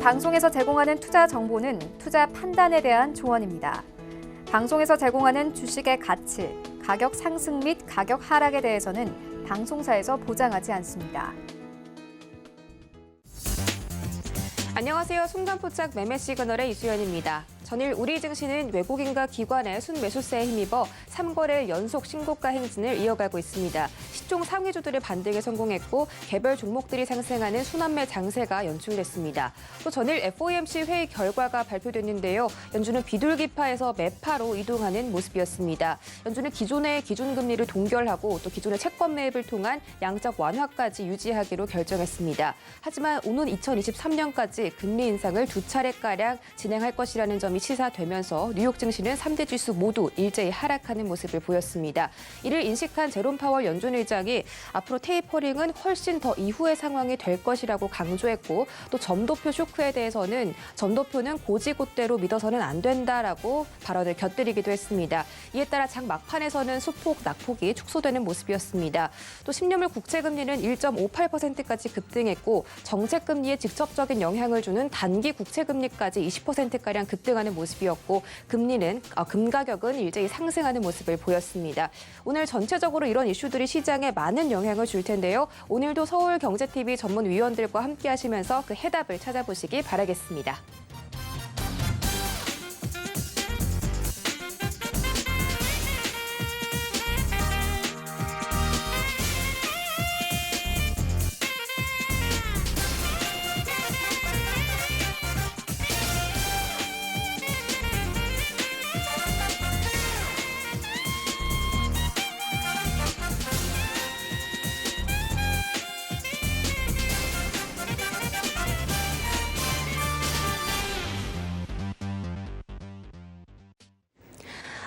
방송에서 제공하는 투자 정보는 투자 판단에 대한 조언입니다. 방송에서 제공하는 주식의 가치, 가격 상승 및 가격 하락에 대해서는 방송사에서 보장하지 않습니다. 안녕하세요. 순간포착 매매 시그널의 이수연입니다. 전일 우리 증시는 외국인과 기관의 순매수세에 힘입어 3거래일 연속 신고가 행진을 이어가고 있습니다. 시총 상위주들의 반등에 성공했고 개별 종목들이 상승하는 순환매 장세가 연출됐습니다. 또 전일 FOMC 회의 결과가 발표됐는데요. 연준은 비둘기파에서 매파로 이동하는 모습이었습니다. 연준은 기존의 기준금리를 동결하고 또 기존의 채권 매입을 통한 양적 완화까지 유지하기로 결정했습니다. 하지만 오는 2023년까지 금리 인상을 2차례가량 진행할 것이라는 점이 시사되면서 뉴욕 증시는 3대 지수 모두 일제히 하락하는 모습을 보였습니다. 이를 인식한 제롬 파월 연준 의장이 앞으로 테이퍼링은 훨씬 더 이후의 상황이 될 것이라고 강조했고 또 점도표 쇼크에 대해서는 점도표는 고지고대로 믿어서는 안 된다라고 발언을 곁들이기도 했습니다. 이에 따라 장 막판에서는 소폭 낙폭이 축소되는 모습이었습니다. 또 10년물 국채금리는 1.58%까지 급등했고 정책금리에 직접적인 영향을 주는 단기 국채금리까지 20%가량 급등하는 모습이었고 금 가격은 일제히 상승하는 모습을 보였습니다. 오늘 전체적으로 이런 이슈들이 시장에 많은 영향을 줄 텐데요. 오늘도 서울경제TV 전문위원들과 함께 하시면서 그 해답을 찾아보시기 바라겠습니다.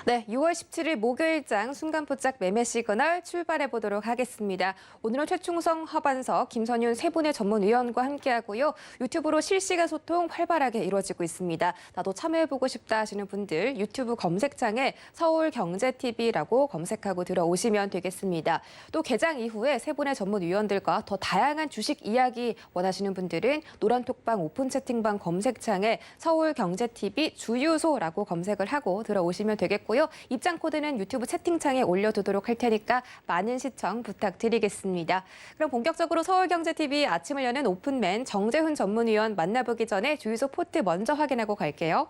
네, 6월 17일 목요일장 순간포착 매매 시그널 출발해 보도록 하겠습니다. 오늘은 최충성, 허반석, 김선윤 세 분의 전문위원과 함께하고요. 유튜브로 실시간 소통 활발하게 이루어지고 있습니다. 나도 참여해보고 싶다 하시는 분들 유튜브 검색창에 서울경제TV라고 검색하고 들어오시면 되겠습니다. 또 개장 이후에 세 분의 전문위원들과 더 다양한 주식 이야기 원하시는 분들은 노란톡방 오픈 채팅방 검색창에 서울경제TV 주유소라고 검색을 하고 들어오시면 되겠고요. 입장 코드는 유튜브 채팅창에 올려두도록 할 테니까 많은 시청 부탁드리겠습니다. 그럼 본격적으로 서울경제TV 아침을 여는 오픈맨 정재훈 전문위원 만나보기 전에 주유소 포트 먼저 확인하고 갈게요.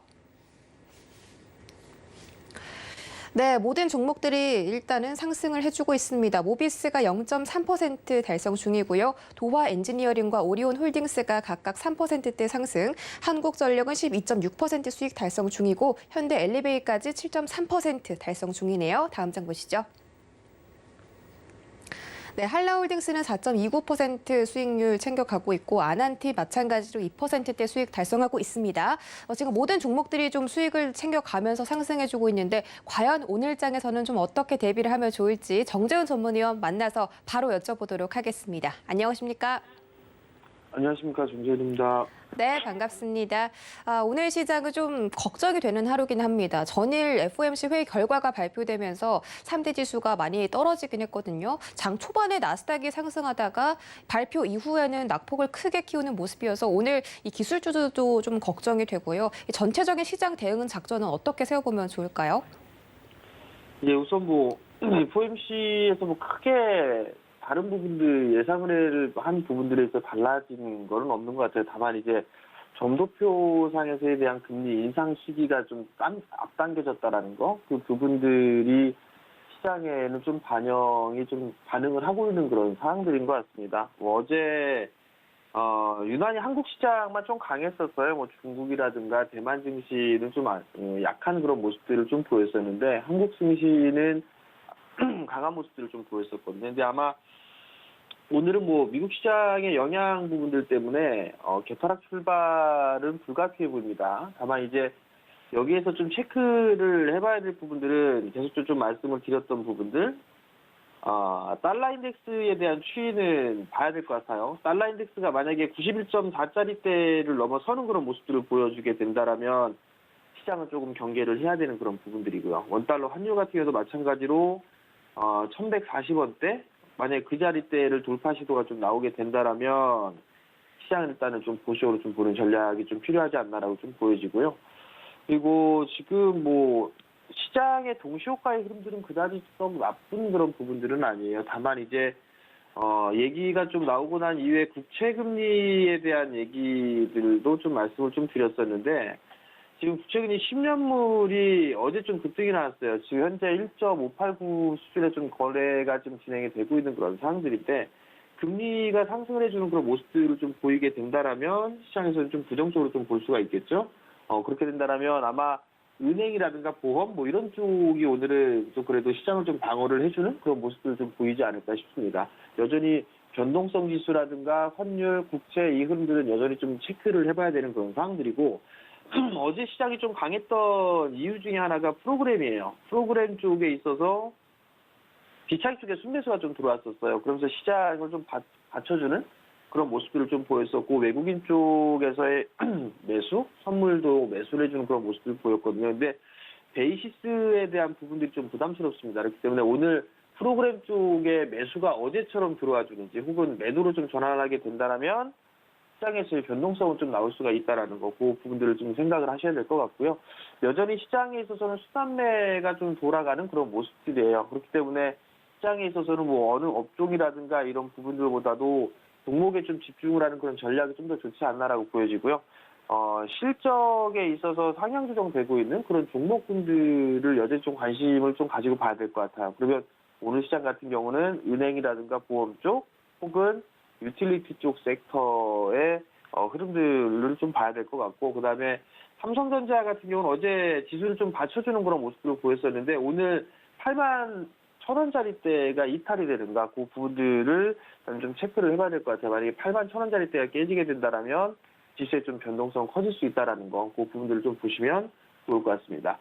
네, 모든 종목들이 일단은 상승을 해주고 있습니다. 모비스가 0.3% 달성 중이고요. 도화 엔지니어링과 오리온 홀딩스가 각각 3%대 상승, 한국전력은 12.6% 수익 달성 중이고 현대 엘리베이까지 7.3% 달성 중이네요. 다음 장 보시죠. 네, 한라홀딩스는 4.29% 수익률 챙겨가고 있고 아난티 마찬가지로 2%대 수익 달성하고 있습니다. 지금 모든 종목들이 좀 수익을 챙겨가면서 상승해주고 있는데 과연 오늘장에서는 좀 어떻게 대비를 하면 좋을지 정재훈 전문위원 만나서 바로 여쭤보도록 하겠습니다. 안녕하십니까? 안녕하십니까, 정재훈입니다. 네, 반갑습니다. 오늘 시장은 좀 걱정이 되는 하루긴 합니다. 전일 FOMC 회의 결과가 발표되면서 3대 지수가 많이 떨어지긴 했거든요. 장 초반에 나스닥이 상승하다가 발표 이후에는 낙폭을 크게 키우는 모습이어서 오늘 이 기술주들도 좀 걱정이 되고요. 전체적인 시장 대응 작전은 어떻게 세워보면 좋을까요? 예, 우선 FOMC에서 크게 다른 부분들 예상을 한 부분들에 있어 달라진 거는 없는 것 같아요. 다만 이제 점도표상에서에 대한 금리 인상 시기가 좀 앞당겨졌다라는 거, 그 부분들이 시장에는 좀 반응을 하고 있는 그런 상황들인 것 같습니다. 어제 유난히 한국 시장만 좀 강했었어요. 중국이라든가 대만 증시는 좀 약한 그런 모습들을 좀 보였었는데 한국 증시는 강한 모습들을 좀 보였었거든요. 근데 아마 오늘은 미국 시장의 영향 부분들 때문에 개파락 출발은 불가피해 보입니다. 다만 이제 여기에서 좀 체크를 해봐야 될 부분들은 계속 좀 말씀을 드렸던 부분들, 달러 인덱스에 대한 추이는 봐야 될 것 같아요. 달러 인덱스가 만약에 91.4짜리대를 넘어서는 그런 모습들을 보여주게 된다라면 시장은 조금 경계를 해야 되는 그런 부분들이고요. 원달러 환율 같은 경우도 마찬가지로 1140원대, 만약에 그 자리대를 돌파 시도가 좀 나오게 된다라면 시장을 일단은 좀 보시오로 좀 보는 전략이 좀 필요하지 않나라고 좀 보여지고요. 그리고 지금 뭐 시장의 동시효과의 흐름들은 그다지 좀 나쁜 그런 부분들은 아니에요. 다만 이제 얘기가 좀 나오고 난 이후에 국채금리에 대한 얘기들도 좀 말씀을 좀 드렸었는데, 지금 국채금리 10년물이 어제 좀 급등이 나왔어요. 지금 현재 1.589 수준의 좀 거래가 좀 진행이 되고 있는 그런 상황들인데, 금리가 상승을 해주는 그런 모습들을 좀 보이게 된다라면 시장에서는 좀 부정적으로 좀 볼 수가 있겠죠. 그렇게 된다라면 아마 은행이라든가 보험 뭐 이런 쪽이 오늘은 좀 그래도 시장을 좀 방어를 해주는 그런 모습들을 좀 보이지 않을까 싶습니다. 여전히 변동성 지수라든가 환율, 국채 이 흐름들은 여전히 좀 체크를 해봐야 되는 그런 상황들이고, 어제 시장이 좀 강했던 이유 중에 하나가 프로그램이에요. 프로그램 쪽에 있어서 비차익 쪽에 순매수가 좀 들어왔었어요. 그러면서 시장을 좀 받쳐주는 그런 모습들을 좀 보였었고, 외국인 쪽에서의 매수, 선물도 매수를 해주는 그런 모습들을 보였거든요. 근데 베이시스에 대한 부분들이 좀 부담스럽습니다. 그렇기 때문에 오늘 프로그램 쪽에 매수가 어제처럼 들어와 주는지 혹은 매도로 좀 전환하게 된다면 시장에서의 변동성은 좀 나올 수가 있다라는 거, 그 부분들을 좀 생각을 하셔야 될 것 같고요. 여전히 시장에 있어서는 수단매가 좀 돌아가는 그런 모습들이에요. 그렇기 때문에 시장에 있어서는 뭐 어느 업종이라든가 이런 부분들보다도 종목에 좀 집중을 하는 그런 전략이 좀 더 좋지 않나라고 보여지고요. 실적에 있어서 상향 조정되고 있는 그런 종목군들을 여전히 좀 관심을 좀 가지고 봐야 될 것 같아요. 그러면 오늘 시장 같은 경우는 은행이라든가 보험 쪽 혹은 유틸리티 쪽 섹터의 흐름들을 좀 봐야 될 것 같고, 그 다음에 삼성전자 같은 경우는 어제 지수를 좀 받쳐주는 그런 모습들을 보였었는데, 오늘 8만 1,000원짜리대가 이탈이 되는가, 그 부분들을 좀 체크를 해봐야 될 것 같아요. 만약에 8만 1,000원짜리대가 깨지게 된다면 지수의 좀 변동성 커질 수 있다라는 거, 그 부분들을 좀 보시면 좋을 것 같습니다.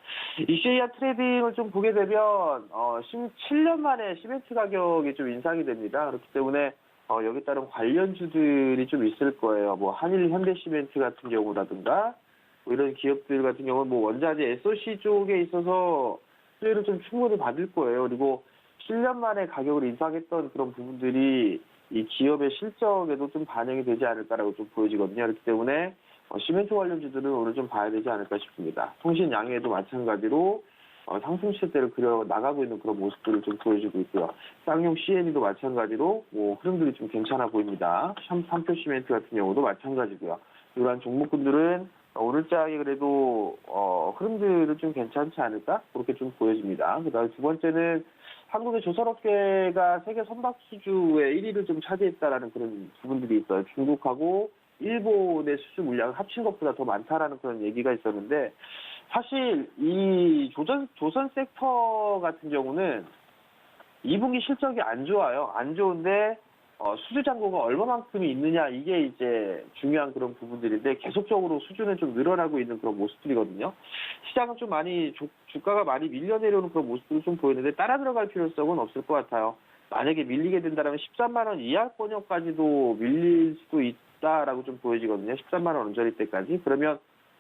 이시리아 트레이딩을 좀 보게 되면 17년 만에 시멘트 가격이 좀 인상이 됩니다. 그렇기 때문에 여기에 따른 관련주들이 좀 있을 거예요. 뭐 한일 현대시멘트 같은 경우라든가 뭐 이런 기업들 같은 경우는 뭐 원자재 SOC 쪽에 있어서 수혜를 좀 충분히 받을 거예요. 그리고 7년 만에 가격을 인상했던 그런 부분들이 이 기업의 실적에도 좀 반영이 되지 않을까라고 좀 보여지거든요. 그렇기 때문에 시멘트 관련주들은 오늘 좀 봐야 되지 않을까 싶습니다. 통신 양에도 마찬가지로 상승 추세대로 그려 나가고 있는 그런 모습들을 좀 보여주고 있고요. 쌍용 CNE도 마찬가지로 뭐 흐름들이 좀 괜찮아 보입니다. 삼표 시멘트 같은 경우도 마찬가지고요. 이러한 종목군들은 오늘장에 그래도 흐름들은 좀 괜찮지 않을까? 그렇게 좀 보여집니다. 그다음에 두 번째는 한국의 조선업계가 세계 선박수주의 1위를 좀 차지했다라는 그런 부분들이 있어요. 중국하고 일본의 수주 물량을 합친 것보다 더 많다라는 그런 얘기가 있었는데, 사실 이 조선 섹터 같은 경우는 2분기 실적이 안 좋아요. 안 좋은데 수주 잔고가 얼마만큼이 있느냐, 이게 이제 중요한 그런 부분들인데, 계속적으로 수주는 좀 늘어나고 있는 그런 모습들이거든요. 시장은 좀 많이 주가가 많이 밀려 내려오는 그런 모습들을 좀 보이는데 따라 들어갈 필요성은 없을 것 같아요. 만약에 밀리게 된다면 13만 원 이하권역까지도 밀릴 수도 있다라고 좀 보여지거든요. 13만 원 언저리대까지. 그러면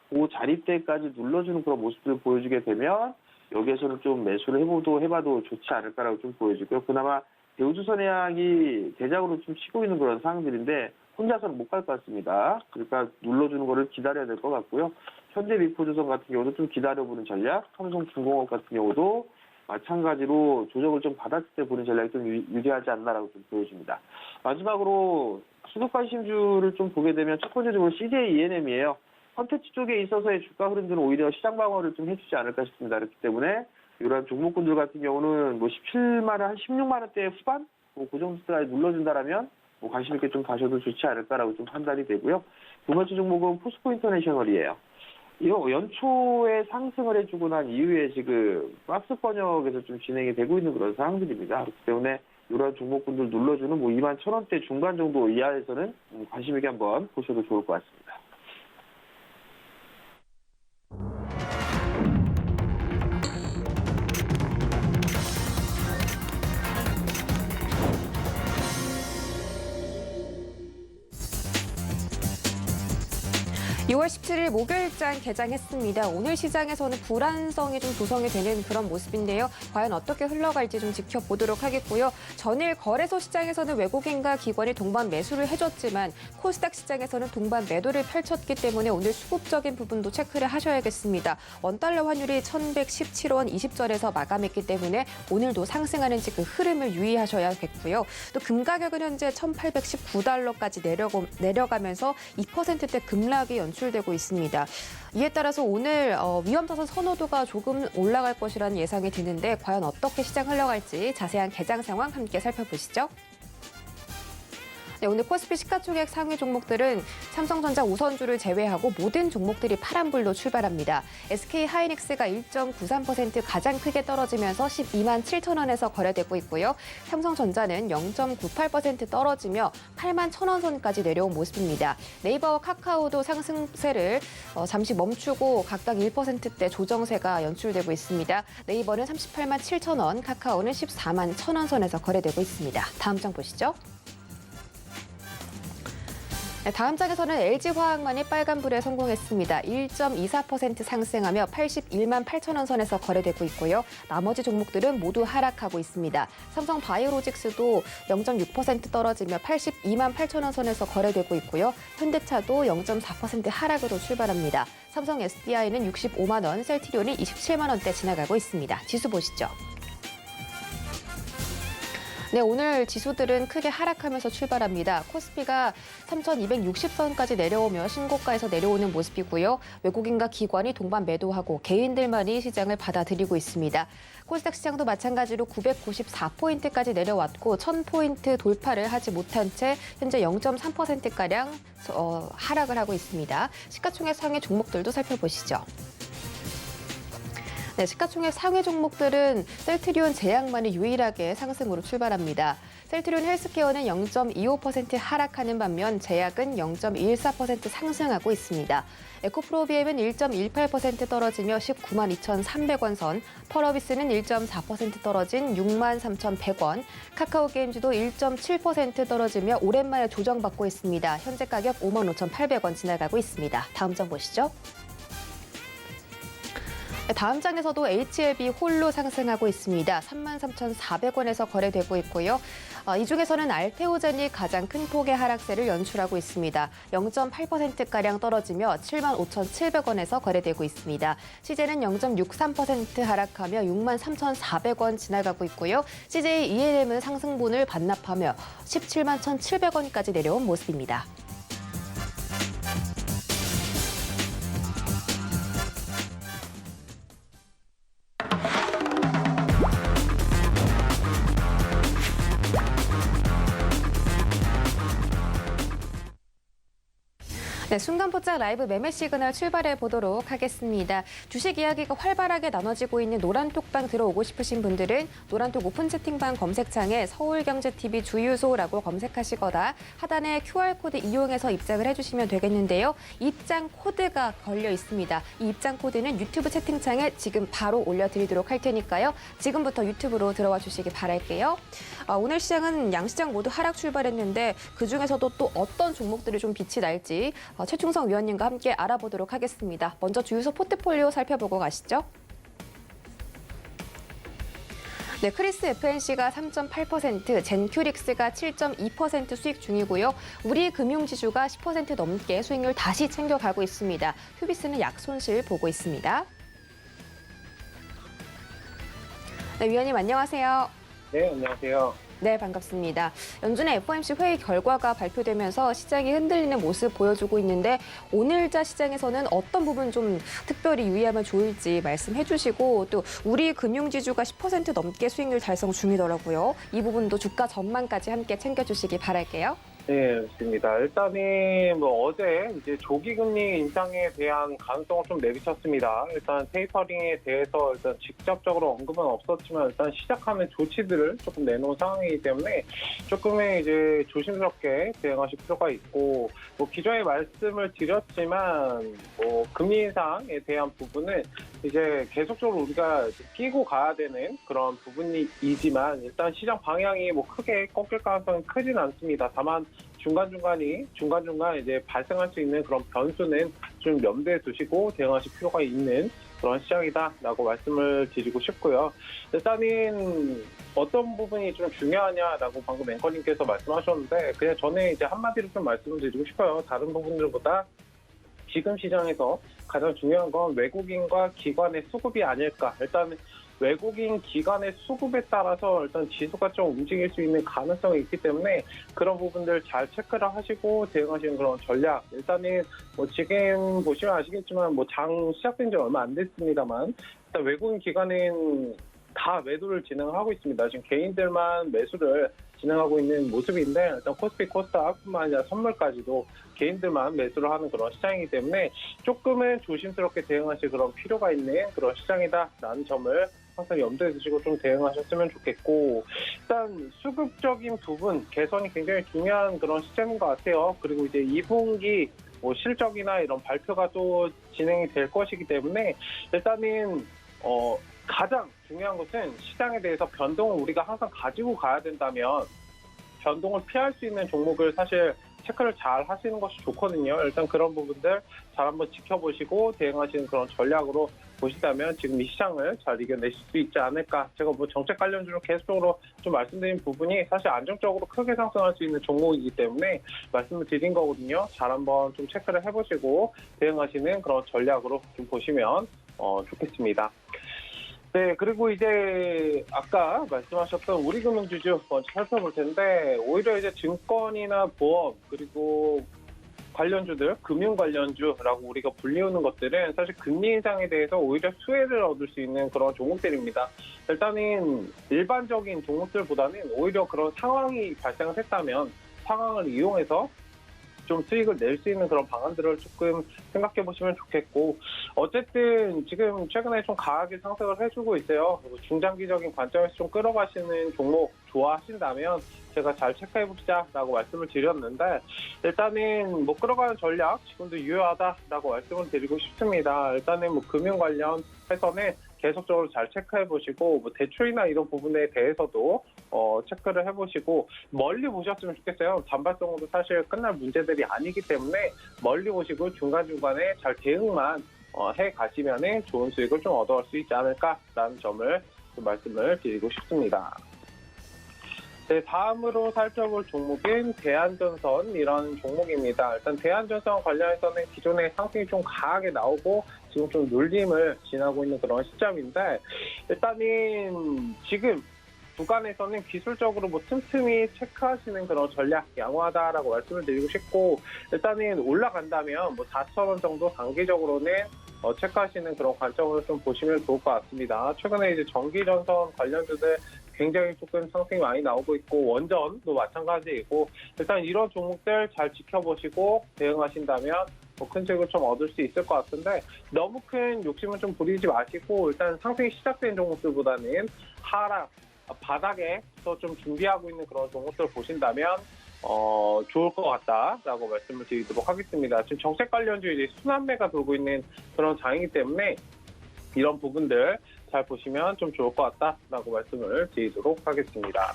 그 자리대까지 눌러주는 그런 모습들을 보여주게 되면 여기에서는 좀 매수를 해봐도 좋지 않을까라고 좀 보여지고요. 그나마 대우조선해양이 대장으로 좀 치고 있는 그런 상황들인데 혼자서는 못 갈 것 같습니다. 그러니까 눌러주는 거를 기다려야 될 것 같고요. 현대미포조선 같은 경우도 좀 기다려보는 전략, 삼성중공업 같은 경우도 마찬가지로 조정을 좀 받았을 때 보는 전략이 좀 유리하지 않나라고 좀 보여집니다. 마지막으로 수급 관심주를 좀 보게 되면 첫 번째적으로 CJ ENM이에요. 컨텐츠 쪽에 있어서의 주가 흐름들은 오히려 시장 방어를 좀 해주지 않을까 싶습니다. 그렇기 때문에 이러한 종목군들 같은 경우는 뭐 17만 원, 한 16만 원대 후반, 뭐 그 정도까지 눌러준다라면 뭐 관심 있게 좀 가셔도 좋지 않을까라고 좀 판단이 되고요. 두 번째 종목은 포스코 인터내셔널이에요. 이거 연초에 상승을 해주고 난 이후에 지금 박스 번역에서 좀 진행이 되고 있는 그런 상황들입니다. 그렇기 때문에 이러한 종목군들 눌러주는 뭐 2만 1,000원대 중반 정도 이하에서는 관심 있게 한번 보셔도 좋을 것 같습니다. 6월 17일 목요일장 개장했습니다. 오늘 시장에서는 불안성이 좀 조성이 되는 그런 모습인데요. 과연 어떻게 흘러갈지 좀 지켜보도록 하겠고요. 전일 거래소 시장에서는 외국인과 기관이 동반 매수를 해줬지만 코스닥 시장에서는 동반 매도를 펼쳤기 때문에 오늘 수급적인 부분도 체크를 하셔야겠습니다. 원달러 환율이 1117원 20절에서 마감했기 때문에 오늘도 상승하는지 그 흐름을 유의하셔야겠고요. 또 금 가격은 현재 1819달러까지 내려가면서 2%대 급락이 연출되고 있습니다. 이에 따라서 오늘 위험자산 선호도가 조금 올라갈 것이라는 예상이 드는데 과연 어떻게 시장 흘러갈지 자세한 개장 상황 함께 살펴보시죠. 네, 오늘 코스피 시가총액 상위 종목들은 삼성전자 우선주를 제외하고 모든 종목들이 파란불로 출발합니다. SK하이닉스가 1.93% 가장 크게 떨어지면서 12만 7천 원에서 거래되고 있고요. 삼성전자는 0.98% 떨어지며 8만 1천 원 선까지 내려온 모습입니다. 네이버와 카카오도 상승세를 잠시 멈추고 각각 1%대 조정세가 연출되고 있습니다. 네이버는 38만 7천 원, 카카오는 14만 1천 원 선에서 거래되고 있습니다. 다음 장 보시죠. 네, 다음 장에서는 LG화학만이 빨간불에 성공했습니다. 1.24% 상승하며 81만 8천 원 선에서 거래되고 있고요. 나머지 종목들은 모두 하락하고 있습니다. 삼성바이오로직스도 0.6% 떨어지며 82만 8천 원 선에서 거래되고 있고요. 현대차도 0.4% 하락으로 출발합니다. 삼성 SDI는 65만 원, 셀트리온이 27만 원대 지나가고 있습니다. 지수 보시죠. 네, 오늘 지수들은 크게 하락하면서 출발합니다. 코스피가 3,260선까지 내려오며 신고가에서 내려오는 모습이고요. 외국인과 기관이 동반 매도하고 개인들만이 시장을 받아들이고 있습니다. 코스닥 시장도 마찬가지로 994포인트까지 내려왔고 1,000포인트 돌파를 하지 못한 채 현재 0.3%가량 하락을 하고 있습니다. 시가총액 상위 종목들도 살펴보시죠. 네, 시가총액 상위 종목들은 셀트리온 제약만이 유일하게 상승으로 출발합니다. 셀트리온 헬스케어는 0.25% 하락하는 반면 제약은 0.14% 상승하고 있습니다. 에코프로비엠은 1.18% 떨어지며 19만 2,300원 선, 펄어비스는 1.4% 떨어진 6만 3,100원, 카카오게임즈도 1.7% 떨어지며 오랜만에 조정받고 있습니다. 현재 가격 5만 5,800원 지나가고 있습니다. 다음 장 보시죠. 다음 장에서도 HLB 홀로 상승하고 있습니다. 33,400원에서 거래되고 있고요. 이 중에서는 알테오젠이 가장 큰 폭의 하락세를 연출하고 있습니다. 0.8%가량 떨어지며 75,700원에서 거래되고 있습니다. CJ는 0.63% 하락하며 63,400원 지나가고 있고요. CJ ENM은 상승분을 반납하며 171,700원까지 내려온 모습입니다. 네, 순간포착 라이브 매매 시그널 출발해 보도록 하겠습니다. 주식 이야기가 활발하게 나눠지고 있는 노란톡방 들어오고 싶으신 분들은 노란톡 오픈 채팅방 검색창에 서울경제TV 주유소라고 검색하시거나 하단에 QR코드 이용해서 입장을 해주시면 되겠는데요. 입장 코드가 걸려 있습니다. 이 입장 코드는 유튜브 채팅창에 지금 바로 올려드리도록 할 테니까요. 지금부터 유튜브로 들어와 주시기 바랄게요. 오늘 시장은 양시장 모두 하락 출발했는데 그중에서도 또 어떤 종목들이 좀 빛이 날지 최충성 위원님과 함께 알아보도록 하겠습니다. 먼저 주유소 포트폴리오 살펴보고 가시죠. 네, 크리스 FNC가 3.8%, 젠큐릭스가 7.2% 수익 중이고요. 우리 금융지주가 10% 넘게 수익률 다시 챙겨가고 있습니다. 휴비스는 약손실 보고 있습니다. 네, 위원님 안녕하세요. 네, 안녕하세요. 네, 반갑습니다. 연준의 FOMC 회의 결과가 발표되면서 시장이 흔들리는 모습 보여주고 있는데 오늘자 시장에서는 어떤 부분 좀 특별히 유의하면 좋을지 말씀해 주시고 또 우리 금융지주가 10% 넘게 수익률 달성 중이더라고요. 이 부분도 주가 전망까지 함께 챙겨주시기 바랄게요. 네, 좋습니다. 일단은 어제 이제 조기 금리 인상에 대한 가능성을 좀 내비쳤습니다. 일단 테이퍼링에 대해서 일단 직접적으로 언급은 없었지만 일단 시작하는 조치들을 조금 내놓은 상황이기 때문에 조금의 이제 조심스럽게 대응하실 필요가 있고 기존에 말씀을 드렸지만 금리 인상에 대한 부분은 이제 계속적으로 우리가 끼고 가야 되는 그런 부분이지만 일단 시장 방향이 뭐 크게 꺾일 가능성은 크진 않습니다. 다만 중간중간 이제 발생할 수 있는 그런 변수는 좀 염두에 두시고 대응하실 필요가 있는 그런 시장이다라고 말씀을 드리고 싶고요. 일단은 어떤 부분이 좀 중요하냐라고 방금 앵커님께서 말씀하셨는데 그냥 저는 이제 한마디로 좀 말씀을 드리고 싶어요. 다른 부분들보다 지금 시장에서 가장 중요한 건 외국인과 기관의 수급이 아닐까. 일단 외국인 기관의 수급에 따라서 일단 지수가 좀 움직일 수 있는 가능성이 있기 때문에 그런 부분들 잘 체크를 하시고 대응하시는 그런 전략. 일단은 뭐 지금 보시면 아시겠지만 뭐 장 시작된 지 얼마 안 됐습니다만 일단 외국인 기관은 다 매도를 진행하고 있습니다. 지금 개인들만 매수를 진행하고 있는 모습인데 일단 코스피 코스닥뿐만 아니라 선물까지도 개인들만 매수를 하는 그런 시장이기 때문에 조금은 조심스럽게 대응하실 그런 필요가 있는 그런 시장이다라는 점을 항상 염두에 두시고 좀 대응하셨으면 좋겠고 일단 수급적인 부분 개선이 굉장히 중요한 그런 시점인 것 같아요. 그리고 이제 2분기 뭐 실적이나 이런 발표가 또 진행이 될 것이기 때문에 일단은 가장 중요한 것은 시장에 대해서 변동을 우리가 항상 가지고 가야 된다면 변동을 피할 수 있는 종목을 사실 체크를 잘 하시는 것이 좋거든요. 일단 그런 부분들 잘 한번 지켜보시고 대응하시는 그런 전략으로 보시다면 지금 이 시장을 잘 이겨내실 수 있지 않을까. 제가 뭐 정책 관련주로 계속적으로 좀 말씀드린 부분이 사실 안정적으로 크게 상승할 수 있는 종목이기 때문에 말씀을 드린 거거든요. 잘 한번 좀 체크를 해보시고 대응하시는 그런 전략으로 좀 보시면 좋겠습니다. 네, 그리고 이제 아까 말씀하셨던 우리금융주주 먼저 살펴볼 텐데 오히려 이제 증권이나 보험 그리고 관련주들, 금융 관련주라고 우리가 불리우는 것들은 사실 금리 인상에 대해서 오히려 수혜를 얻을 수 있는 그런 종목들입니다. 일단은 일반적인 종목들보다는 오히려 그런 상황이 발생을 했다면 상황을 이용해서 좀 수익을 낼 수 있는 그런 방안들을 조금 생각해 보시면 좋겠고 어쨌든 지금 최근에 좀 강하게 상승을 해주고 있어요. 그리고 중장기적인 관점에서 좀 끌어가시는 종목 좋아하신다면 제가 잘 체크해보자라고 말씀을 드렸는데 일단은 뭐 끌어가는 전략 지금도 유효하다라고 말씀을 드리고 싶습니다. 일단은 뭐 금융 관련해서는 계속적으로 잘 체크해보시고 뭐 대출이나 이런 부분에 대해서도 체크를 해보시고 멀리 보셨으면 좋겠어요. 단발성으로 사실 끝날 문제들이 아니기 때문에 멀리 보시고 중간중간에 잘 대응만 해가시면 좋은 수익을 좀 얻어갈 수 있지 않을까라는 점을 좀 말씀을 드리고 싶습니다. 네, 다음으로 살펴볼 종목은 대한전선이라는 종목입니다. 일단 대한전선 관련해서는 기존에 상승이 좀 강하게 나오고 지금 좀 눌림을 지나고 있는 그런 시점인데 일단은 지금 구간에서는 기술적으로 뭐 틈틈이 체크하시는 그런 전략 양호하다라고 말씀을 드리고 싶고 일단은 올라간다면 뭐 4,000원 정도 단기적으로는 체크하시는 그런 관점으로 좀 보시면 좋을 것 같습니다. 최근에 이제 전기전선 관련주들 굉장히 조금 상승이 많이 나오고 있고 원전도 마찬가지이고 일단 이런 종목들 잘 지켜보시고 대응하신다면 큰 수익을 좀 얻을 수 있을 것 같은데 너무 큰 욕심은 좀 부리지 마시고 일단 상승이 시작된 종목들보다는 하락 바닥에서 좀 준비하고 있는 그런 종목들을 보신다면 좋을 것 같다라고 말씀을 드리도록 하겠습니다. 지금 정책 관련주 이제 순환매가 돌고 있는 그런 장이기 때문에 이런 부분들 잘 보시면 좀 좋을 것 같다라고 말씀을 드리도록 하겠습니다.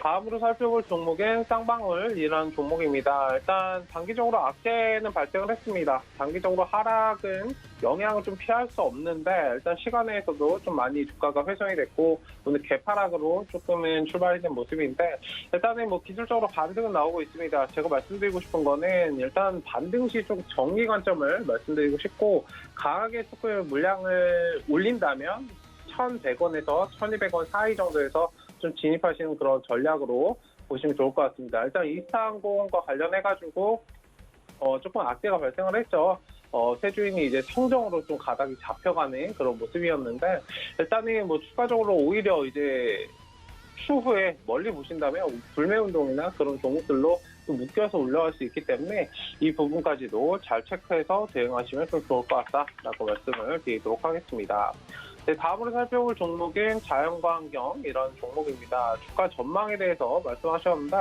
다음으로 살펴볼 종목은 쌍방울이라는 종목입니다. 일단 단기적으로 악재는 발생을 했습니다. 단기적으로 하락은 영향을 좀 피할 수 없는데 일단 시간에서도 좀 많이 주가가 훼손이 됐고 오늘 개파락으로 조금은 출발이 된 모습인데 일단은 뭐 기술적으로 반등은 나오고 있습니다. 제가 말씀드리고 싶은 거는 일단 반등 시 좀 정리 관점을 말씀드리고 싶고 강하게 조금 물량을 올린다면 1,100원에서 1,200원 사이 정도에서 좀 진입하시는 그런 전략으로 보시면 좋을 것 같습니다. 일단 이스타항공과 관련해가지고 조금 악재가 발생을 했죠. 세주인이 이제 청정으로 좀 가닥이 잡혀가는 그런 모습이었는데 일단은 뭐 추가적으로 오히려 이제 추후에 멀리 보신다면 불매운동이나 그런 종목들로 좀 묶여서 올라갈 수 있기 때문에 이 부분까지도 잘 체크해서 대응하시면 좀 좋을 것 같다라고 말씀을 드리도록 하겠습니다. 네, 다음으로 살펴볼 종목은 자연과 환경 이런 종목입니다. 주가 전망에 대해서 말씀하셨는데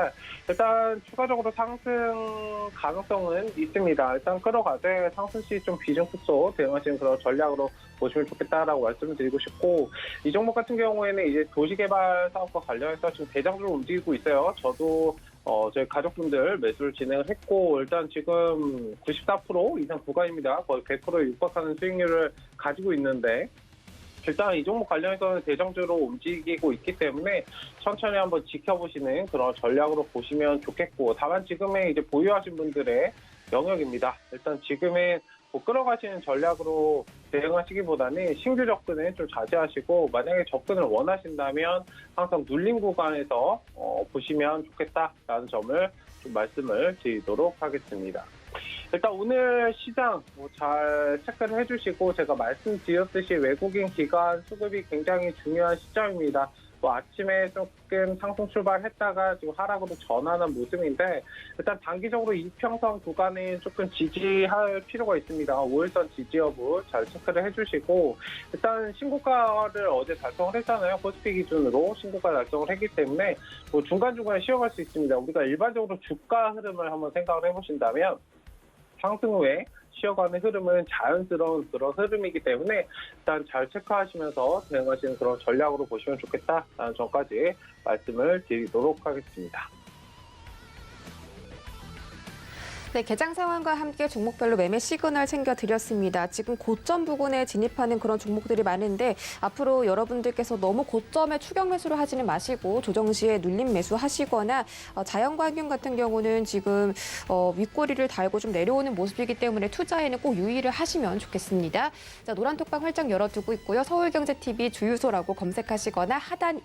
일단 추가적으로 상승 가능성은 있습니다. 일단 끌어가되 상승 시 좀 비중특소 대응하시는 그런 전략으로 보시면 좋겠다라고 말씀을 드리고 싶고, 이 종목 같은 경우에는 이제 도시개발 사업과 관련해서 지금 대장주로 움직이고 있어요. 저도 저희 가족분들 매수를 진행을 했고, 일단 지금 94% 이상 구간입니다. 거의 100%에 육박하는 수익률을 가지고 있는데, 일단 이 종목 관련해서는 대장주로 움직이고 있기 때문에 천천히 한번 지켜보시는 그런 전략으로 보시면 좋겠고, 다만 지금의 이제 보유하신 분들의 영역입니다. 일단 지금의 끌어가시는 전략으로 대응하시기보다는 신규 접근은 좀 자제하시고, 만약에 접근을 원하신다면 항상 눌림 구간에서 보시면 좋겠다라는 점을 좀 말씀을 드리도록 하겠습니다. 일단 오늘 시장 잘 체크를 해주시고, 제가 말씀드렸듯이 외국인 기관 수급이 굉장히 중요한 시점입니다. 아침에 조금 상승 출발했다가 지금 하락으로 전환한 모습인데, 일단 단기적으로 이평선 구간은 조금 지지할 필요가 있습니다. 5일선 지지 여부 잘 체크를 해주시고, 일단 신고가를 어제 달성을 했잖아요. 코스피 기준으로 신고가 달성을 했기 때문에 중간중간에 쉬어갈 수 있습니다. 우리가 일반적으로 주가 흐름을 한번 생각을 해보신다면 상승 후에 쉬어가는 흐름은 자연스러운 그런 흐름이기 때문에 일단 잘 체크하시면서 대응하시는 그런 전략으로 보시면 좋겠다라는 점까지 말씀을 드리도록 하겠습니다. 네, 개장 상황과 함께 종목별로 매매 시그널 챙겨드렸습니다. 지금 고점 부근에 진입하는 그런 종목들이 많은데, 앞으로 여러분들께서 너무 고점에 추격 매수를 하지는 마시고 조정 시에 눌림 매수하시거나, 자연과 환경 같은 경우는 지금 윗꼬리를 달고 좀 내려오는 모습이기 때문에 투자에는 꼭 유의를 하시면 좋겠습니다. 자, 노란 톡방 활짝 열어두고 있고요. 서울경제TV 주유소라고 검색하시거나 하단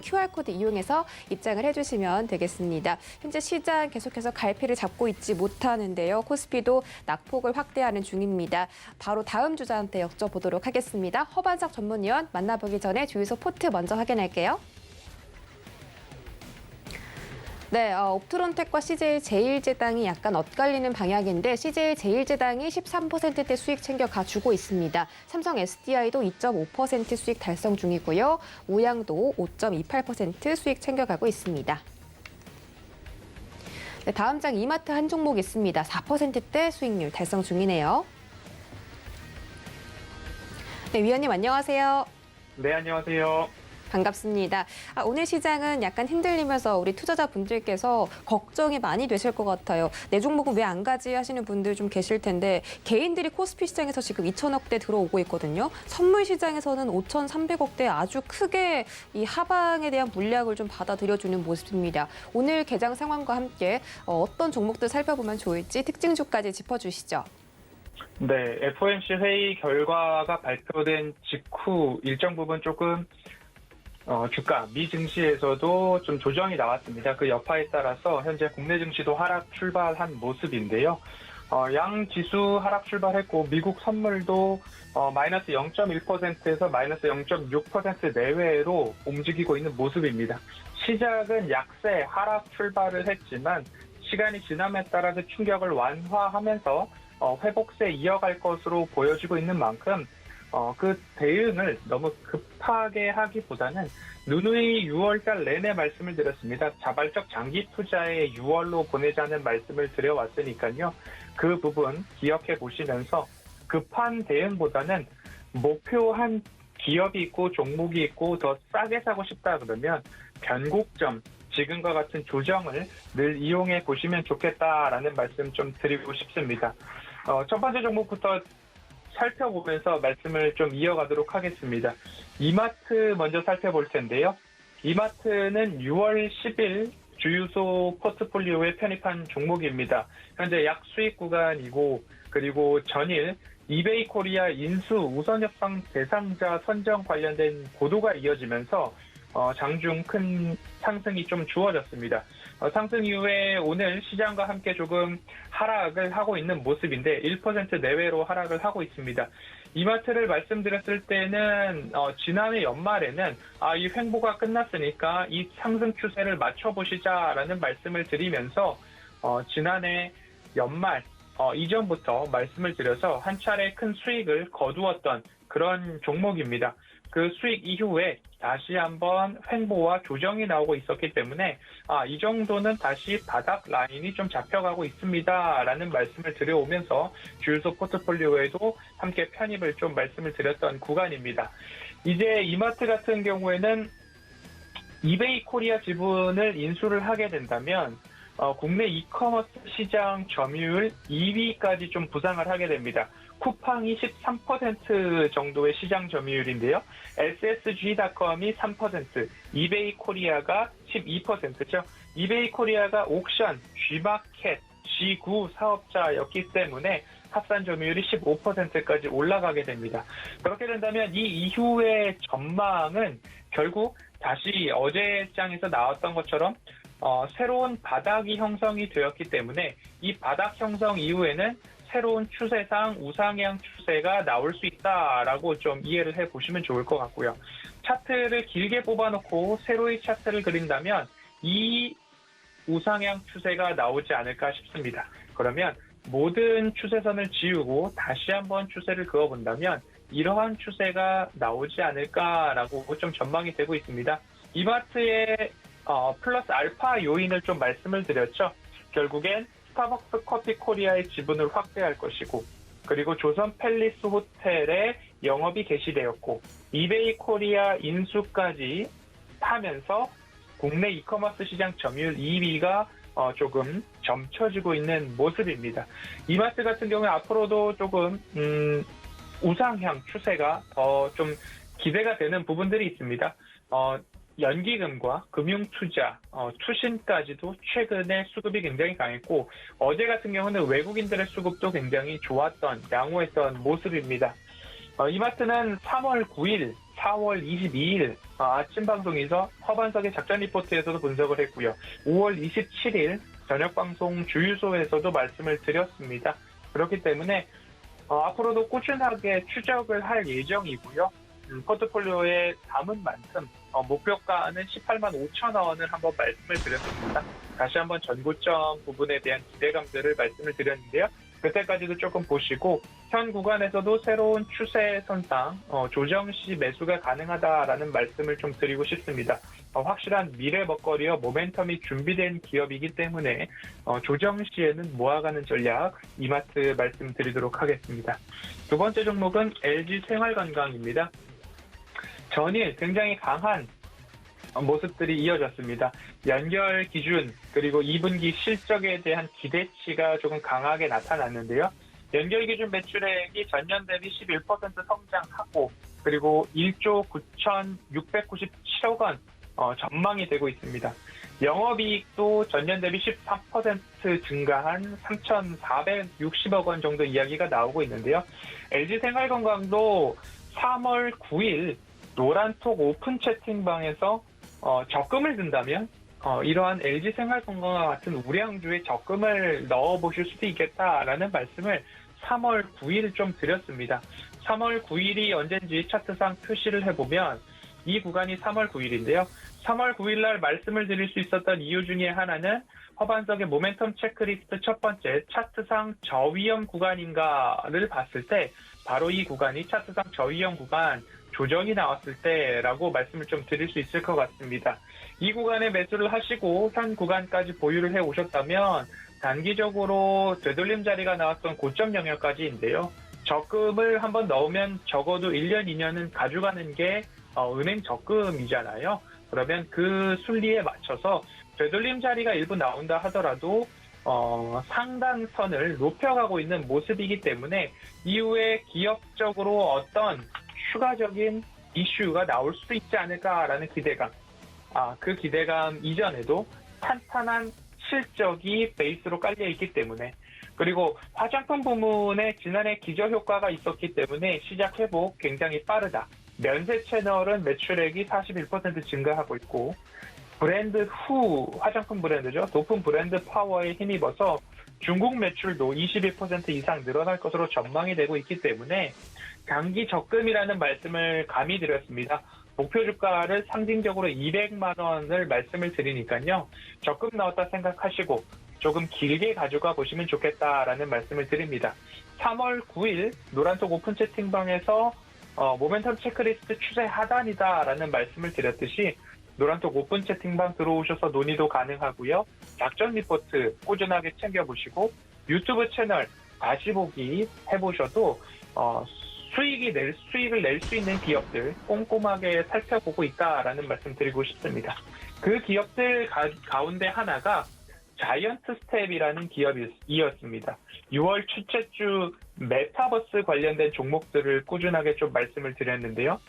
QR코드 이용해서 입장을 해주시면 되겠습니다. 현재 시장 계속해서 갈피를 잡고 있지 못하는데요. 코스피도 낙폭을 확대하는 중입니다. 바로 다음 주자한테 여쭤보도록 하겠습니다. 허반석 전문위원 만나보기 전에 주유소 포트 먼저 확인할게요. 네, 옵트론텍과 CJ 제일제당이 약간 엇갈리는 방향인데, CJ 제일제당이 13%대 수익 챙겨 가주고 있습니다. 삼성 SDI도 2.5% 수익 달성 중이고요. 오양도 5.28% 수익 챙겨가고 있습니다. 네, 다음 장 이마트 한 종목 있습니다. 4%대 수익률 달성 중이네요. 네, 위원님 안녕하세요. 네, 안녕하세요. 반갑습니다. 오늘 시장은 약간 흔들리면서 우리 투자자분들께서 걱정이 많이 되실 것 같아요. 내 종목은 왜 안 가지 하시는 분들 좀 계실 텐데, 개인들이 코스피 시장에서 지금 2천억대 들어오고 있거든요. 선물 시장에서는 5,300억대 아주 크게 이 하방에 대한 물량을 좀 받아들여주는 모습입니다. 오늘 개장 상황과 함께 어떤 종목들 살펴보면 좋을지 특징주까지 짚어주시죠. 네, FOMC 회의 결과가 발표된 직후 일정 부분 조금 주가, 미 증시에서도 좀 조정이 나왔습니다. 그 여파에 따라서 현재 국내 증시도 하락 출발한 모습인데요. 양 지수 하락 출발했고, 미국 선물도 마이너스 0.1%에서 마이너스 0.6% 내외로 움직이고 있는 모습입니다. 시작은 약세 하락 출발을 했지만 시간이 지남에 따라서 충격을 완화하면서 회복세 이어갈 것으로 보여지고 있는 만큼 그 대응을 너무 급하게 하기보다는 누누이 6월달 내내 말씀을 드렸습니다. 자발적 장기 투자에 6월로 보내자는 말씀을 드려왔으니까요. 그 부분 기억해 보시면서 급한 대응보다는 목표한 기업이 있고 종목이 있고 더 싸게 사고 싶다 그러면 변곡점, 지금과 같은 조정을 늘 이용해 보시면 좋겠다라는 말씀 좀 드리고 싶습니다. 첫 번째 종목부터 살펴보면서 말씀을 좀 이어가도록 하겠습니다. 이마트 먼저 살펴볼 텐데요. 이마트는 6월 10일 주유소 포트폴리오에 편입한 종목입니다. 현재 약 수익 구간이고, 그리고 전일 이베이 코리아 인수 우선 협상 대상자 선정 관련된 보도가 이어지면서 장중 큰 상승이 좀 주어졌습니다. 상승 이후에 오늘 시장과 함께 조금 하락을 하고 있는 모습인데 1% 내외로 하락을 하고 있습니다. 이마트를 말씀드렸을 때는 지난해 연말에는 이 횡보가 끝났으니까 이 상승 추세를 맞춰보시자라는 말씀을 드리면서 지난해 연말 이전부터 말씀을 드려서 한 차례 큰 수익을 거두었던 그런 종목입니다. 그 수익 이후에 다시 한번 횡보와 조정이 나오고 있었기 때문에 이 정도는 다시 바닥 라인이 좀 잡혀가고 있습니다라는 말씀을 드려오면서 주유소 포트폴리오에도 함께 편입을 좀 말씀을 드렸던 구간입니다. 이제 이마트 같은 경우에는 이베이 코리아 지분을 인수를 하게 된다면 국내 이커머스 시장 점유율 2위까지 좀 부상을 하게 됩니다. 쿠팡이 13% 정도의 시장 점유율인데요. SSG.com이 3%, 이베이 코리아가 12%죠. 이베이 코리아가 옥션, G마켓, G9 사업자였기 때문에 합산 점유율이 15%까지 올라가게 됩니다. 그렇게 된다면 이 이후의 전망은 결국 다시 어제 장에서 나왔던 것처럼 새로운 바닥이 형성이 되었기 때문에 이 바닥 형성 이후에는 새로운 추세상 우상향 추세가 나올 수 있다라고 좀 이해를 해보시면 좋을 것 같고요. 차트를 길게 뽑아놓고 세로의 차트를 그린다면 이 우상향 추세가 나오지 않을까 싶습니다. 그러면 모든 추세선을 지우고 다시 한번 추세를 그어본다면 이러한 추세가 나오지 않을까라고 좀 전망이 되고 있습니다. 이마트의 플러스 알파 요인을 좀 말씀을 드렸죠. 결국엔 스타벅스 커피 코리아의 지분을 확대할 것이고, 그리고 조선 팰리스 호텔에 영업이 개시되었고, 이베이 코리아 인수까지 하면서 국내 이커머스 시장 점유율 2위가 조금 점쳐지고 있는 모습입니다. 이마트 같은 경우에 앞으로도 조금 우상향 추세가 더 좀 기대가 되는 부분들이 있습니다. 연기금과 금융투자, 투신까지도 최근에 수급이 굉장히 강했고 어제 같은 경우는 외국인들의 수급도 굉장히 좋았던, 양호했던 모습입니다. 이마트는 3월 9일, 4월 22일 아침 방송에서 허반석의 작전 리포트에서도 분석을 했고요. 5월 27일 저녁 방송 주유소에서도 말씀을 드렸습니다. 그렇기 때문에 앞으로도 꾸준하게 추적을 할 예정이고요. 포트폴리오에 담은 만큼 목표가는 18만 5천 원을 한번 말씀을 드렸습니다. 다시 한번 전고점 부분에 대한 기대감들을 말씀을 드렸는데요. 그때까지도 조금 보시고 현 구간에서도 새로운 추세선상 조정 시 매수가 가능하다라는 말씀을 좀 드리고 싶습니다. 확실한 미래 먹거리와 모멘텀이 준비된 기업이기 때문에 조정 시에는 모아가는 전략 이마트 말씀드리도록 하겠습니다. 두 번째 종목은 LG생활건강입니다. 전일 굉장히 강한 모습들이 이어졌습니다. 연결 기준 그리고 2분기 실적에 대한 기대치가 조금 강하게 나타났는데요. 연결 기준 매출액이 전년 대비 11% 성장하고 그리고 1조 9,697억 원 전망이 되고 있습니다. 영업이익도 전년 대비 13% 증가한 3,460억 원 정도 이야기가 나오고 있는데요. LG생활건강도 3월 9일 노란톡 오픈 채팅방에서 적금을 든다면 이러한 LG생활건강과 같은 우량주에 적금을 넣어보실 수도 있겠다라는 말씀을 3월 9일 좀 드렸습니다. 3월 9일이 언젠지 차트상 표시를 해보면 이 구간이 3월 9일인데요. 3월 9일 날 말씀을 드릴 수 있었던 이유 중에 하나는 허반석의 모멘텀 체크리스트 첫 번째 차트상 저위험 구간인가를 봤을 때 바로 이 구간이 차트상 저위험 구간 조정이 나왔을 때라고 말씀을 좀 드릴 수 있을 것 같습니다. 이 구간에 매수를 하시고 현 구간까지 보유를 해 오셨다면 단기적으로 되돌림 자리가 나왔던 고점 영역까지인데요. 적금을 한번 넣으면 적어도 1년, 2년은 가져가는 게 은행 적금이잖아요. 그러면 그 순리에 맞춰서 되돌림 자리가 일부 나온다 하더라도 상단선을 높여가고 있는 모습이기 때문에 이후에 기업적으로 어떤 추가적인 이슈가 나올 수도 있지 않을까라는 기대감. 그 기대감 이전에도 탄탄한 실적이 베이스로 깔려있기 때문에 그리고 화장품 부문에 지난해 기저효과가 있었기 때문에 시작 회복 굉장히 빠르다. 면세 채널은 매출액이 41% 증가하고 있고 브랜드 후 화장품 브랜드죠. 높은 브랜드 파워에 힘입어서 중국 매출도 21% 이상 늘어날 것으로 전망이 되고 있기 때문에 장기 적금이라는 말씀을 감히 드렸습니다. 목표 주가를 상징적으로 200만 원을 말씀을 드리니까요. 적금 나왔다 생각하시고 조금 길게 가져가 보시면 좋겠다라는 말씀을 드립니다. 3월 9일 노란톡 오픈 채팅방에서 모멘텀 체크리스트 추세 하단이다라는 말씀을 드렸듯이 노란톡 오픈 채팅방 들어오셔서 논의도 가능하고요. 작전 리포트 꾸준하게 챙겨보시고 유튜브 채널 다시 보기 해보셔도 수익을 낼 수 있는 기업들 꼼꼼하게 살펴보고 있다라는 말씀 드리고 싶습니다. 그 기업들 가운데 하나가 자이언트 스텝이라는 기업이었습니다. 6월 첫째 주 메타버스 관련된 종목들을 꾸준하게 좀 말씀을 드렸는데요.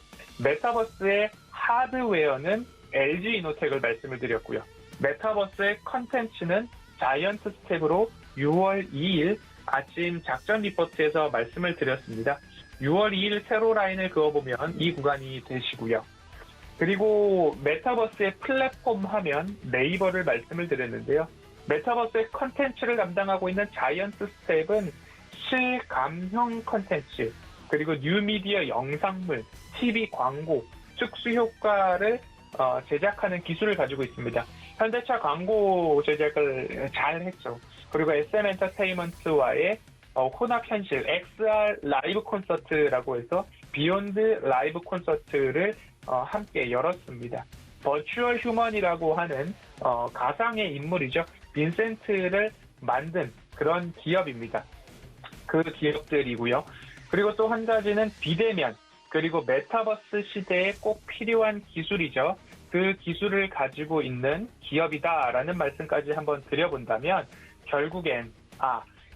메타버스의 하드웨어는 LG이노텍을 말씀을 드렸고요. 메타버스의 컨텐츠는 자이언트 스텝으로 6월 2일 아침 작전 리포트에서 말씀을 드렸습니다. 6월 2일 세로 라인을 그어보면 이 구간이 되시고요. 그리고 메타버스의 플랫폼 하면 네이버를 말씀을 드렸는데요. 메타버스의 컨텐츠를 담당하고 있는 자이언트 스텝은 실감형 컨텐츠, 그리고 뉴미디어 영상물, TV 광고, 특수 효과를 제작하는 기술을 가지고 있습니다. 현대차 광고 제작을 잘 했죠. 그리고 SM 엔터테인먼트와의 혼합현실 XR 라이브 콘서트라고 해서 비욘드 라이브 콘서트를 함께 열었습니다. 버추얼 휴먼이라고 하는 가상의 인물이죠. 빈센트를 만든 그런 기업입니다. 그 기업들이고요. 그리고 또 한 가지는 비대면, 그리고 메타버스 시대에 꼭 필요한 기술이죠. 그 기술을 가지고 있는 기업이다라는 말씀까지 한번 드려본다면 결국엔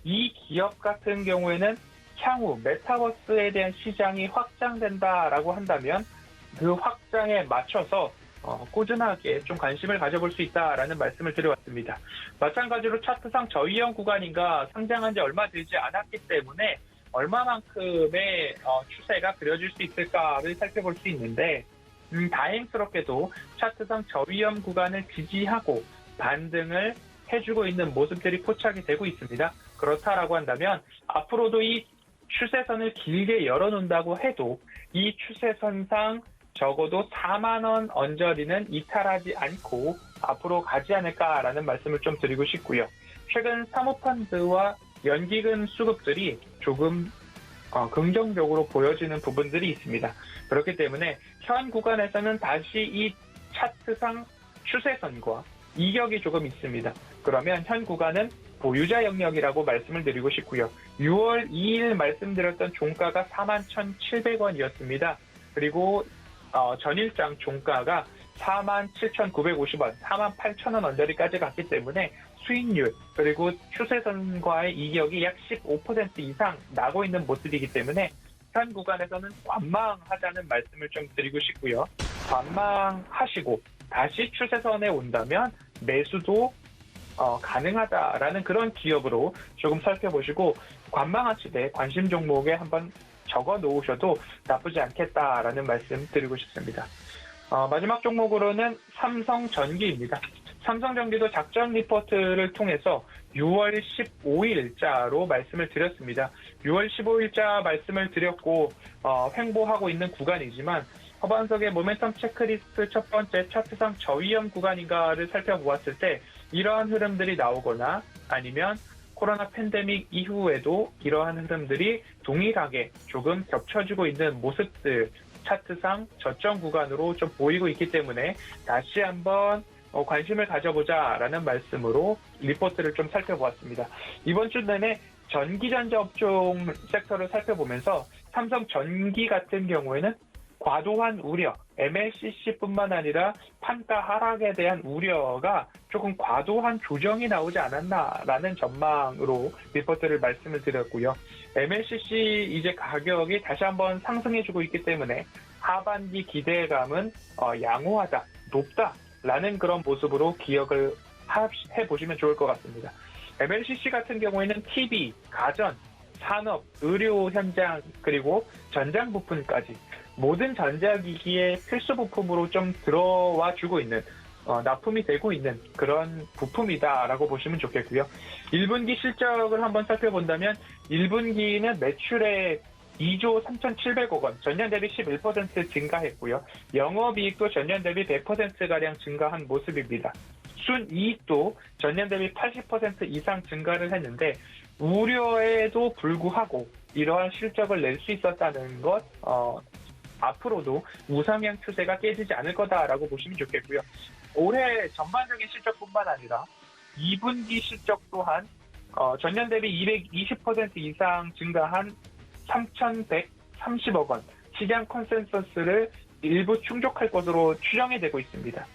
이 기업 같은 경우에는 향후 메타버스에 대한 시장이 확장된다라고 한다면 그 확장에 맞춰서 꾸준하게 좀 관심을 가져볼 수 있다라는 말씀을 드려왔습니다. 마찬가지로 차트상 저위험 구간인가 상장한 지 얼마 되지 않았기 때문에 얼마만큼의 추세가 그려질 수 있을까를 살펴볼 수 있는데 다행스럽게도 차트상 저위험 구간을 지지하고 반등을 해주고 있는 모습들이 포착이 되고 있습니다. 그렇다라고 한다면 앞으로도 이 추세선을 길게 열어놓는다고 해도 이 추세선상 적어도 4만 원 언저리는 이탈하지 않고 앞으로 가지 않을까라는 말씀을 좀 드리고 싶고요. 최근 사모펀드와 연기금 수급들이 조금 긍정적으로 보여지는 부분들이 있습니다. 그렇기 때문에 현 구간에서는 다시 이 차트상 추세선과 이격이 조금 있습니다. 그러면 현 구간은 보유자 영역이라고 말씀을 드리고 싶고요. 6월 2일 말씀드렸던 종가가 41,700원이었습니다. 그리고 전일장 종가가 47,950원, 48,000원 언저리까지 갔기 때문에 수익률 그리고 추세선과의 이격이 약 15% 이상 나고 있는 모습이기 때문에 현 구간에서는 관망하자는 말씀을 좀 드리고 싶고요. 관망하시고 다시 추세선에 온다면 매수도 가능하다라는 그런 기업으로 조금 살펴보시고 관망하시되 관심 종목에 한번 적어 놓으셔도 나쁘지 않겠다라는 말씀 드리고 싶습니다. 마지막 종목으로는 삼성전기입니다. 삼성전기도 작전 리포트를 통해서 6월 15일자로 말씀을 드렸습니다. 6월 15일자 말씀을 드렸고 횡보하고 있는 구간이지만 허반석의 모멘텀 체크리스트 첫 번째 차트상 저위험 구간인가를 살펴보았을 때 이러한 흐름들이 나오거나 아니면 코로나 팬데믹 이후에도 이러한 흐름들이 동일하게 조금 겹쳐지고 있는 모습들 차트상 저점 구간으로 좀 보이고 있기 때문에 다시 한번 관심을 가져보자라는 말씀으로 리포트를 좀 살펴보았습니다. 이번 주 내내 전기전자 업종 섹터를 살펴보면서 삼성전기 같은 경우에는 과도한 우려, MLCC뿐만 아니라 판가 하락에 대한 우려가 조금 과도한 조정이 나오지 않았나라는 전망으로 리포트를 말씀을 드렸고요. MLCC 이제 가격이 다시 한번 상승해주고 있기 때문에 하반기 기대감은 양호하다, 높다라는 그런 모습으로 기억을 해보시면 좋을 것 같습니다. MLCC 같은 경우에는 TV, 가전, 산업, 의료 현장 그리고 전장 부품까지 모든 전자기기의 필수 부품으로 좀 들어와 주고 있는 납품이 되고 있는 그런 부품이다라고 보시면 좋겠고요. 1분기 실적을 한번 살펴본다면 1분기는 매출액 2조 3,700억 원, 전년 대비 11% 증가했고요. 영업이익도 전년 대비 100%가량 증가한 모습입니다. 순이익도 전년 대비 80% 이상 증가를 했는데 우려에도 불구하고 이러한 실적을 낼 수 있었다는 것 앞으로도 우상향 추세가 깨지지 않을 거다라고 보시면 좋겠고요. 올해 전반적인 실적뿐만 아니라 2분기 실적 또한 전년 대비 220% 이상 증가한 3,130억 원, 시장 컨센서스를 일부 충족할 것으로 추정이 되고 있습니다.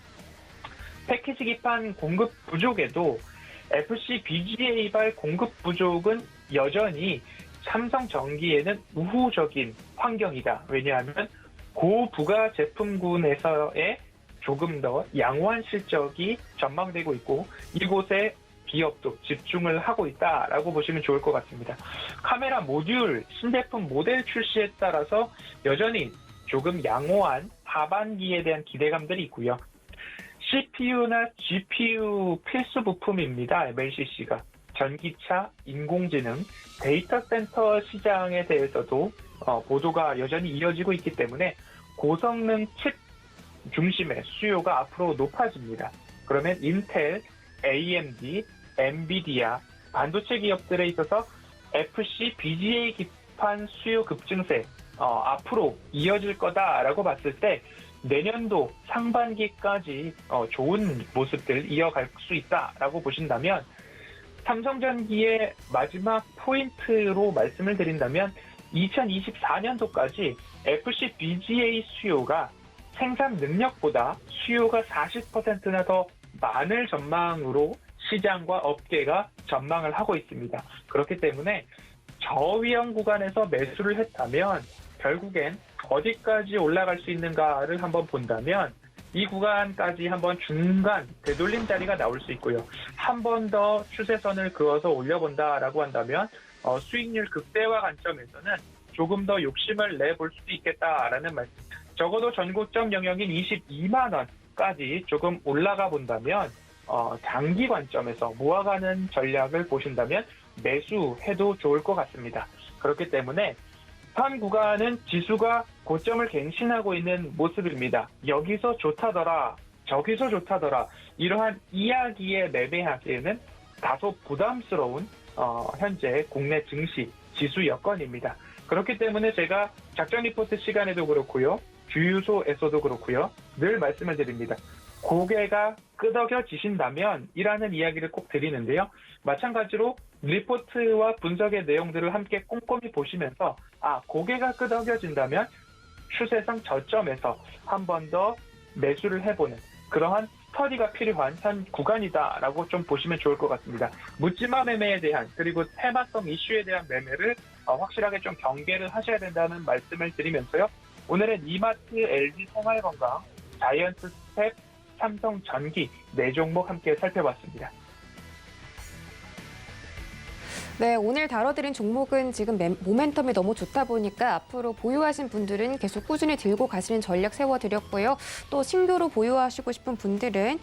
패키지 기판 공급 부족에도 FC BGA발 공급 부족은 여전히 삼성전기에는 우호적인 환경이다. 왜냐하면 고부가 제품군에서의 조금 더 양호한 실적이 전망되고 있고 이곳에 기업도 집중을 하고 있다라고 보시면 좋을 것 같습니다. 카메라 모듈 신제품 모델 출시에 따라서 여전히 조금 양호한 하반기에 대한 기대감들이 있고요. CPU나 GPU 필수 부품입니다. MLCC가. 전기차, 인공지능, 데이터 센터 시장에 대해서도 보도가 여전히 이어지고 있기 때문에 고성능 칩 중심의 수요가 앞으로 높아집니다. 그러면 인텔, AMD, 엔비디아, 반도체 기업들에 있어서 FC, BGA 기판 수요 급증세 앞으로 이어질 거다라고 봤을 때 내년도 상반기까지 좋은 모습들 이어갈 수 있다라고 보신다면 삼성전기의 마지막 포인트로 말씀을 드린다면 2024년도까지 FC BGA 수요가 생산 능력보다 수요가 40%나 더 많을 전망으로 시장과 업계가 전망을 하고 있습니다. 그렇기 때문에 저위험 구간에서 매수를 했다면 결국엔 어디까지 올라갈 수 있는가를 한번 본다면 이 구간까지 한번 중간 되돌림 자리가 나올 수 있고요. 한 번 더 추세선을 그어서 올려본다라고 한다면 수익률 극대화 관점에서는 조금 더 욕심을 내볼 수도 있겠다라는 말씀. 적어도 전고점 영역인 22만 원까지 조금 올라가 본다면 장기 관점에서 모아가는 전략을 보신다면 매수해도 좋을 것 같습니다. 그렇기 때문에 현 구간은 지수가 고점을 갱신하고 있는 모습입니다. 여기서 좋다더라, 저기서 좋다더라 이러한 이야기에 매매하기에는 다소 부담스러운 현재 국내 증시 지수 여건입니다. 그렇기 때문에 제가 작전 리포트 시간에도 그렇고요. 주유소에서도 그렇고요. 늘 말씀을 드립니다. 고개가 끄덕여지신다면 이라는 이야기를 꼭 드리는데요. 마찬가지로 리포트와 분석의 내용들을 함께 꼼꼼히 보시면서 고개가 끄덕여진다면 추세상 저점에서 한 번 더 매수를 해보는 그러한 스터디가 필요한 현 구간이다라고 좀 보시면 좋을 것 같습니다. 묻지마 매매에 대한 그리고 테마성 이슈에 대한 매매를 확실하게 좀 경계를 하셔야 된다는 말씀을 드리면서요. 오늘은 이마트, LG 생활건강, 자이언트 스텝, 삼성전기 4종목 함께 살펴봤습니다. 네, 오늘 다뤄드린 종목은 지금 모멘텀이 너무 좋다 보니까 앞으로 보유하신 분들은 계속 꾸준히 들고 가시는 전략 세워드렸고요. 또 신규로 보유하시고 싶은 분들은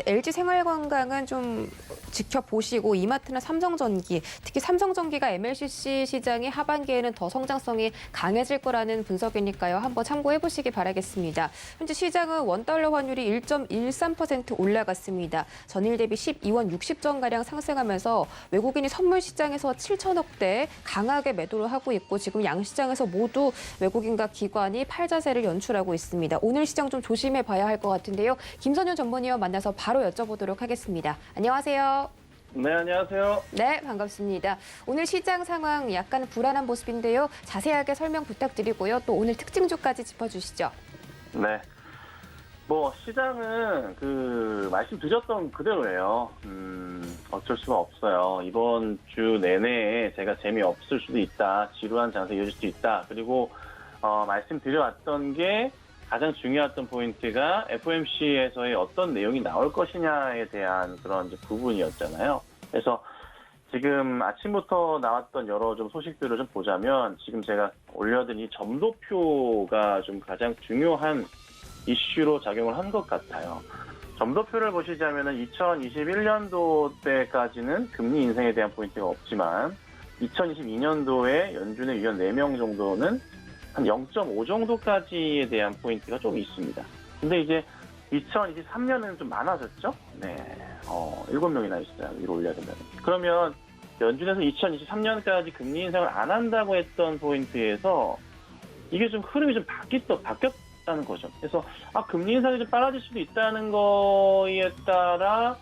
LG 생활건강은 좀 지켜보시고 이마트나 삼성전기, 특히 삼성전기가 MLCC 시장이 하반기에는 더 성장성이 강해질 거라는 분석이니까요. 한번 참고해보시기 바라겠습니다. 현재 시장은 원달러 환율이 1.13% 올라갔습니다. 전일 대비 12원 60전가량 상승하면서 외국인이 선물 시장 에서 7천억대 강하게 매도를 하고 있고 지금 양시장에서 모두 외국인과 기관이 팔자세를 연출하고 있습니다. 오늘 시장 좀 조심해 봐야 할 것 같은데요. 김선윤 전문위원 만나서 바로 여쭤보도록 하겠습니다. 안녕하세요. 네, 안녕하세요. 네, 반갑습니다. 오늘 시장 상황 약간 불안한 모습인데요. 자세하게 설명 부탁드리고요. 또 오늘 특징주까지 짚어주시죠. 네. 시장은 말씀드렸던 그대로예요. 어쩔 수가 없어요. 이번 주 내내 제가 재미없을 수도 있다. 지루한 장세 이어질 수도 있다. 그리고 말씀드려왔던 게 가장 중요했던 포인트가 FOMC에서의 어떤 내용이 나올 것이냐에 대한 그런 이제 부분이었잖아요. 그래서 지금 아침부터 나왔던 여러 좀 소식들을 좀 보자면 지금 제가 올려드린 이 점도표가 좀 가장 중요한 이슈로 작용을 한 것 같아요. 점도표를 보시자면은 2021년도 때까지는 금리 인상에 대한 포인트가 없지만 2022년도에 연준의 위원 4명 정도는 한 0.5 정도까지에 대한 포인트가 좀 있습니다. 근데 이제 2023년은 좀 많아졌죠? 네. 7명이나 있어요. 위로 올려야 되면. 그러면 연준에서 2023년까지 금리 인상을 안 한다고 했던 포인트에서 이게 좀 흐름이 좀 바뀌었다는 거죠. 그래서 금리 인상이 좀 빨라질 수도 있다는 거에 따라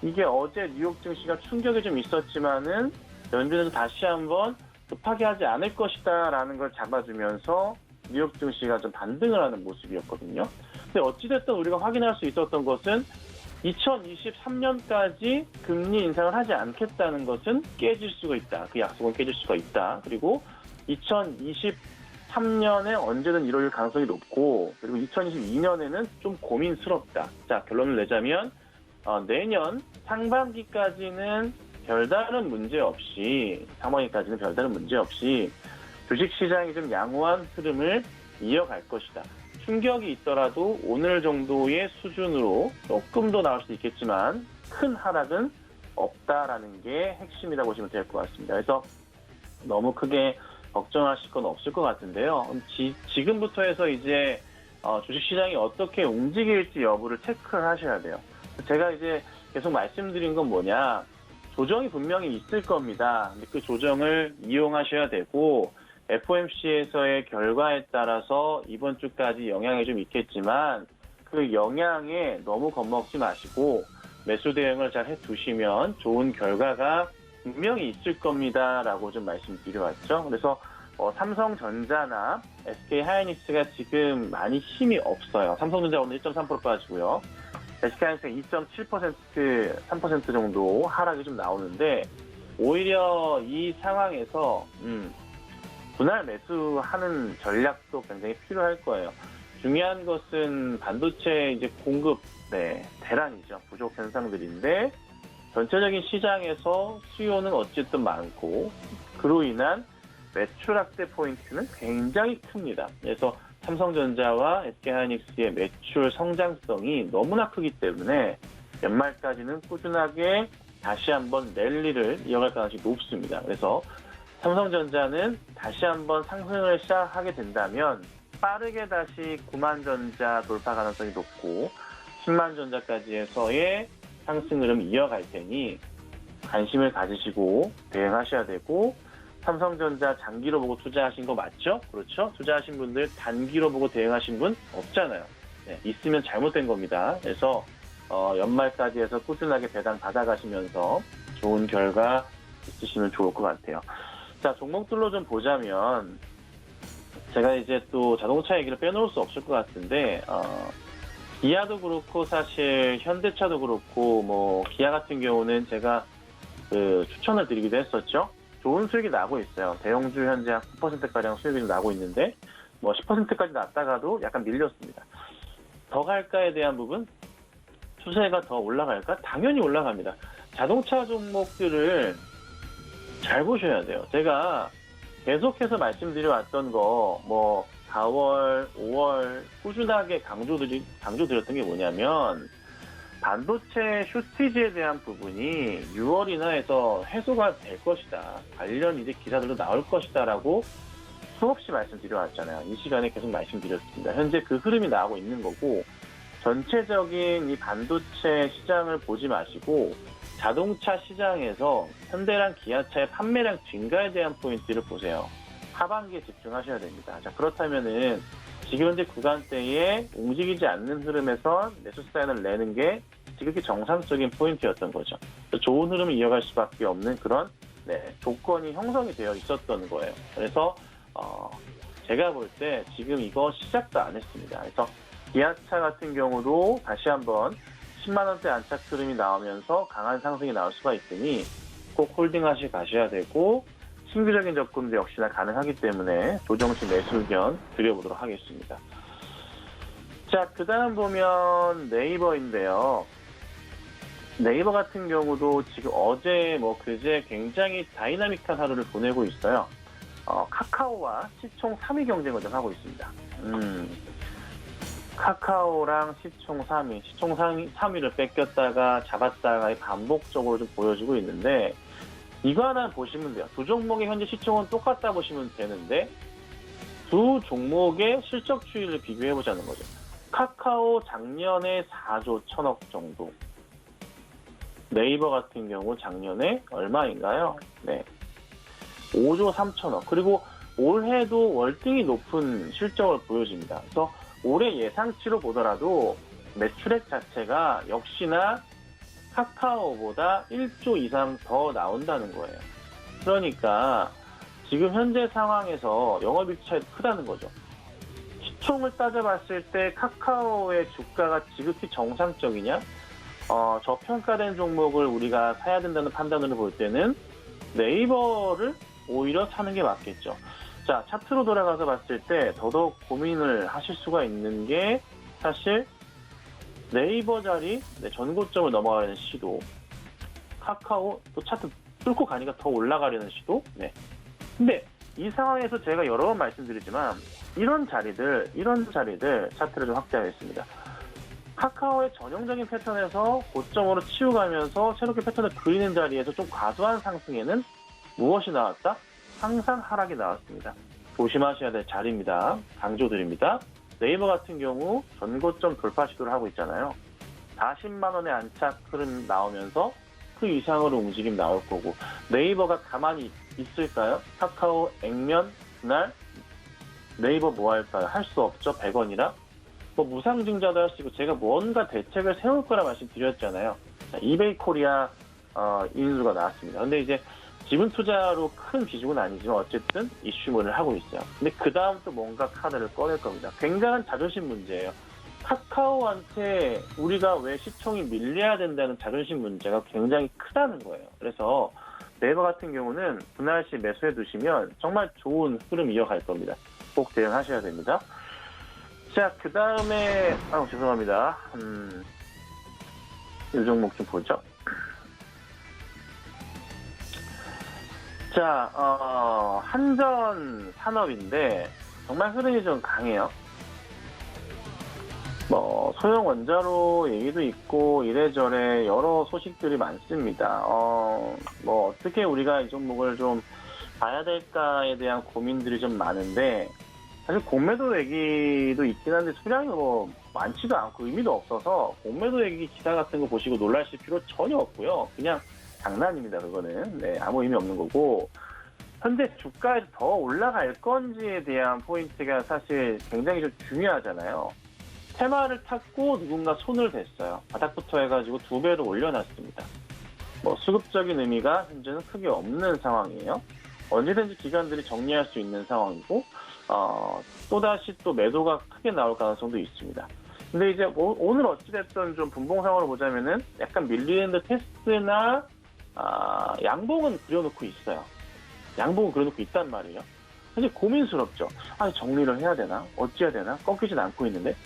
이게 어제 뉴욕 증시가 충격이 좀 있었지만은 연준에서 다시 한번 급하게 하지 않을 것이다라는 걸 잡아주면서 뉴욕 증시가 좀 반등을 하는 모습이었거든요. 근데 어찌됐든 우리가 확인할 수 있었던 것은 2023년까지 금리 인상을 하지 않겠다는 것은 깨질 수가 있다. 그 약속은 깨질 수가 있다. 그리고 2023년에 언제든 이룰 가능성이 높고, 그리고 2022년에는 좀 고민스럽다. 자, 결론을 내자면 내년 상반기까지는 별다른 문제 없이 주식시장이 좀 양호한 흐름을 이어갈 것이다. 충격이 있더라도 오늘 정도의 수준으로 조금 더 나올 수 있겠지만 큰 하락은 없다라는 게 핵심이라고 보시면 될 것 같습니다. 그래서 너무 크게 걱정하실 건 없을 것 같은데요. 지금부터 해서 이제 주식시장이 어떻게 움직일지 여부를 체크를 하셔야 돼요. 제가 이제 계속 말씀드린 건 뭐냐, 조정이 분명히 있을 겁니다. 근데 그 조정을 이용하셔야 되고, FOMC에서의 결과에 따라서 이번 주까지 영향이 좀 있겠지만 그 영향에 너무 겁먹지 마시고 매수 대응을 잘 해두시면 좋은 결과가 분명히 있을 겁니다라고 좀 말씀드려왔죠. 그래서 삼성전자나 SK하이닉스가 지금 많이 힘이 없어요. 삼성전자 오늘 1.3% 빠지고요. SK하이닉스가 2.7%, 3% 정도 하락이 좀 나오는데, 오히려 이 상황에서 분할 매수하는 전략도 굉장히 필요할 거예요. 중요한 것은 반도체 이제 공급, 대란이죠. 부족 현상들인데, 전체적인 시장에서 수요는 어쨌든 많고, 그로 인한 매출 확대 포인트는 굉장히 큽니다. 그래서 삼성전자와 SK하이닉스의 매출 성장성이 너무나 크기 때문에 연말까지는 꾸준하게 다시 한번 랠리를 이어갈 가능성이 높습니다. 그래서 삼성전자는 다시 한번 상승을 시작하게 된다면 빠르게 다시 9만 전자 돌파 가능성이 높고 10만 전자까지 해서의 상승 흐름 이어갈 테니 관심을 가지시고 대응하셔야 되고, 삼성전자 장기로 보고 투자하신 거 맞죠? 그렇죠? 투자하신 분들 단기로 보고 대응하신 분 없잖아요. 있으면 잘못된 겁니다. 그래서 연말까지 해서 꾸준하게 배당 받아가시면서 좋은 결과 있으시면 좋을 것 같아요. 자, 종목들로 좀 보자면 제가 이제 또 자동차 얘기를 빼놓을 수 없을 것 같은데, 기아도 그렇고 사실 현대차도 그렇고 뭐 기아 같은 경우는 제가 추천을 드리기도 했었죠. 좋은 수익이 나고 있어요. 대형주 현재 한 9%가량 수익이 좀 나고 있는데, 뭐 10%까지 났다가도 약간 밀렸습니다. 더 갈까에 대한 부분, 추세가 더 올라갈까? 당연히 올라갑니다. 자동차 종목들을 잘 보셔야 돼요. 제가 계속해서 말씀드려왔던 거, 뭐 4월, 5월 꾸준하게 강조드렸던 게 뭐냐면, 반도체 쇼티지에 대한 부분이 6월이나 해서 해소가 될 것이다. 관련 이제 기사들도 나올 것이다라고 수없이 말씀드려왔잖아요. 이 시간에 계속 말씀드렸습니다. 현재 그 흐름이 나오고 있는 거고, 전체적인 이 반도체 시장을 보지 마시고 자동차 시장에서 현대랑 기아차의 판매량 증가에 대한 포인트를 보세요. 하반기에 집중하셔야 됩니다. 자, 그렇다면은 지금 현재 구간대에 움직이지 않는 흐름에서 매수 사인을 내는 게 지극히 정상적인 포인트였던 거죠. 좋은 흐름을 이어갈 수밖에 없는 그런 조건이 형성이 되어 있었던 거예요. 그래서 제가 볼 때 지금 이거 시작도 안 했습니다. 그래서 기아차 같은 경우도 다시 한번 10만 원대 안착 흐름이 나오면서 강한 상승이 나올 수가 있으니 꼭 홀딩하시 가셔야 되고, 신규적인 접근도 역시나 가능하기 때문에 조정시 매수 의견 드려보도록 하겠습니다. 자, 그 다음 보면 네이버인데요. 네이버 같은 경우도 지금 어제 그제 굉장히 다이나믹한 하루를 보내고 있어요. 카카오와 시총 3위 경쟁을 좀 하고 있습니다. 카카오랑 시총 3위, 시총 3위를 뺏겼다가 잡았다가 반복적으로 좀 보여주고 있는데, 이거 하나 보시면 돼요. 두 종목의 현재 시총은 똑같다 보시면 되는데, 두 종목의 실적 추이를 비교해보자는 거죠. 카카오 작년에 4조 1천억 정도, 네이버 같은 경우 작년에 얼마인가요? 5조 3천억. 그리고 올해도 월등히 높은 실적을 보여줍니다. 그래서 올해 예상치로 보더라도 매출액 자체가 역시나 카카오보다 1조 이상 더 나온다는 거예요. 그러니까 지금 현재 상황에서 영업이익 차이도 크다는 거죠. 시총을 따져봤을 때 카카오의 주가가 지극히 정상적이냐? 저평가된 종목을 우리가 사야 된다는 판단으로 볼 때는 네이버를 오히려 사는 게 맞겠죠. 자, 차트로 돌아가서 봤을 때 더더욱 고민을 하실 수가 있는 게 사실 네이버 자리 전고점을 넘어가려는 시도, 카카오 또 차트 뚫고 가니까 더 올라가려는 시도. 네. 근데 이 상황에서 제가 여러 번 말씀드리지만 이런 자리들 차트를 좀 확대하겠습니다. 카카오의 전형적인 패턴에서 고점으로 치우가면서 새롭게 패턴을 그리는 자리에서 좀 과도한 상승에는 무엇이 나왔다? 항상 하락이 나왔습니다. 조심하셔야 될 자리입니다. 강조드립니다. 네이버 같은 경우 전고점 돌파 시도를 하고 있잖아요. 40만 원의 안착 흐름 나오면서 그 이상으로 움직임 나올 거고, 네이버가 가만히 있을까요? 카카오 액면 그날 네이버 뭐 할까요? 할 수 없죠. 100원이라. 뭐 무상증자도 할 수 있고, 제가 뭔가 대책을 세울 거라 말씀드렸잖아요. 이베이 코리아 인수가 나왔습니다. 근데 이제 지분 투자로 큰 비중은 아니지만 어쨌든 이슈물을 하고 있어요. 근데 그 다음 또 뭔가 카드를 꺼낼 겁니다. 굉장한 자존심 문제예요. 카카오한테 우리가 왜 시총이 밀려야 된다는 자존심 문제가 굉장히 크다는 거예요. 그래서 네이버 같은 경우는 분할시 매수해 두시면 정말 좋은 흐름 이어갈 겁니다. 꼭 대응하셔야 됩니다. 자, 그 다음에 죄송합니다. 이 종목 좀 보죠. 자, 한전 산업인데 정말 흐름이 좀 강해요. 뭐 소형 원자로 얘기도 있고 이래저래 여러 소식들이 많습니다. 뭐 어떻게 우리가 이 종목을 좀 봐야 될까에 대한 고민들이 좀 많은데, 사실 공매도 얘기도 있긴 한데 수량이 뭐 많지도 않고 의미도 없어서 공매도 얘기 기사 같은 거 보시고 놀라실 필요 전혀 없고요. 그냥 장난입니다. 그거는. 네, 아무 의미 없는 거고, 현재 주가에서 더 올라갈 건지에 대한 포인트가 사실 굉장히 좀 중요하잖아요. 테마를 탔고 누군가 손을 댔어요. 바닥부터 해가지고 2배로 올려놨습니다. 뭐 수급적인 의미가 현재는 크게 없는 상황이에요. 언제든지 기관들이 정리할 수 있는 상황이고, 또다시 또 매도가 크게 나올 가능성도 있습니다. 근데 이제 오늘 어찌됐든 좀 분봉상으로 보자면은 약간 밀리는 듯 테스트나 양봉은 그려놓고 있어요. 양봉은 그려놓고 있단 말이에요. 근데 고민스럽죠. 정리를 해야 되나? 어찌해야 되나? 꺾이진 않고 있는데.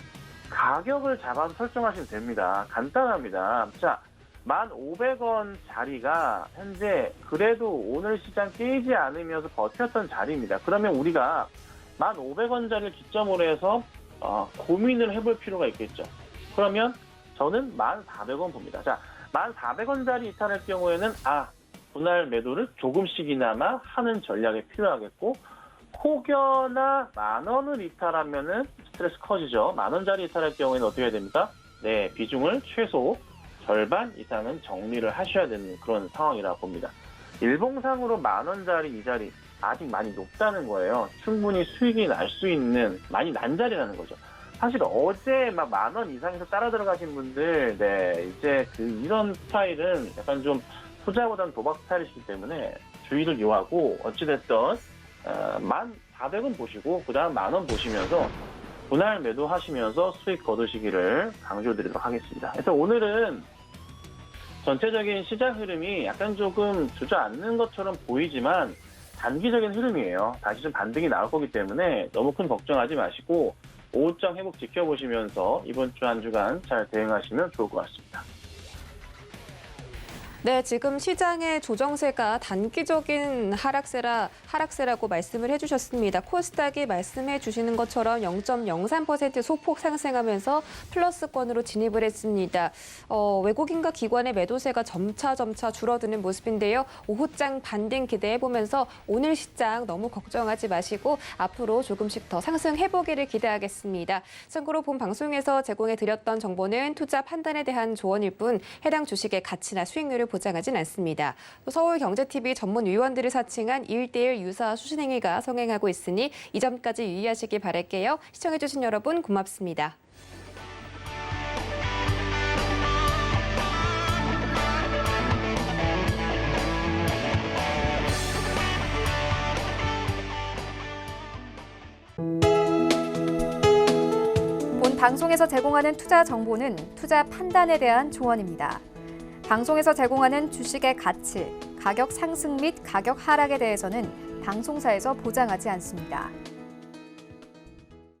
가격을 잡아서 설정하시면 됩니다. 간단합니다. 자, 1,500원 자리가 현재 그래도 오늘 시장 깨지 않으면서 버텼던 자리입니다. 그러면 우리가 1,500원 자리를 기점으로 해서 고민을 해볼 필요가 있겠죠. 그러면 저는 1,400원 봅니다. 자, 1,400원 자리 이탈할 경우에는 분할 매도를 조금씩이나마 하는 전략이 필요하겠고, 혹여나 10,000원을 이탈하면은 스트레스 커지죠. 10,000원짜리 이탈할 경우에는 어떻게 해야 됩니까? 네, 비중을 최소 절반 이상은 정리를 하셔야 되는 그런 상황이라고 봅니다. 일봉상으로 10,000원짜리 이 자리 아직 많이 높다는 거예요. 충분히 수익이 날 수 있는 많이 난 자리라는 거죠. 사실 어제 막 10,000원 이상에서 따라 들어가신 분들, 네, 이제 이런 스타일은 약간 좀 투자보다는 도박 스타일이시기 때문에 주의를 요하고, 어찌됐든 1,400원 보시고 그 다음 10,000원 보시면서 분할 매도하시면서 수익 거두시기를 강조드리도록 하겠습니다. 그래서 오늘은 전체적인 시장 흐름이 약간 조금 주저앉는 것처럼 보이지만 단기적인 흐름이에요. 다시 좀 반등이 나올 거기 때문에 너무 큰 걱정하지 마시고 오후장 회복 지켜보시면서 이번 주 한 주간 잘 대응하시면 좋을 것 같습니다. 네, 지금 시장의 조정세가 단기적인 하락세라고 말씀을 해주셨습니다. 코스닥이 말씀해 주시는 것처럼 0.03% 소폭 상승하면서 플러스권으로 진입을 했습니다. 외국인과 기관의 매도세가 점차 줄어드는 모습인데요. 오후장 반등 기대해보면서 오늘 시장 너무 걱정하지 마시고 앞으로 조금씩 더 상승해보기를 기대하겠습니다. 참고로 본 방송에서 제공해드렸던 정보는 투자 판단에 대한 조언일 뿐 해당 주식의 가치나 수익률을 보지 보장하진 않습니다. 또 서울경제TV 전문위원들을 사칭한 1:1 유사 수신행위가 성행하고 있으니 이 점까지 유의하시기 바랄게요. 시청해주신 여러분 고맙습니다. 본 방송에서 제공하는 투자 정보는 투자 판단에 대한 조언입니다. 방송에서 제공하는 주식의 가치, 가격 상승 및 가격 하락에 대해서는 방송사에서 보장하지 않습니다.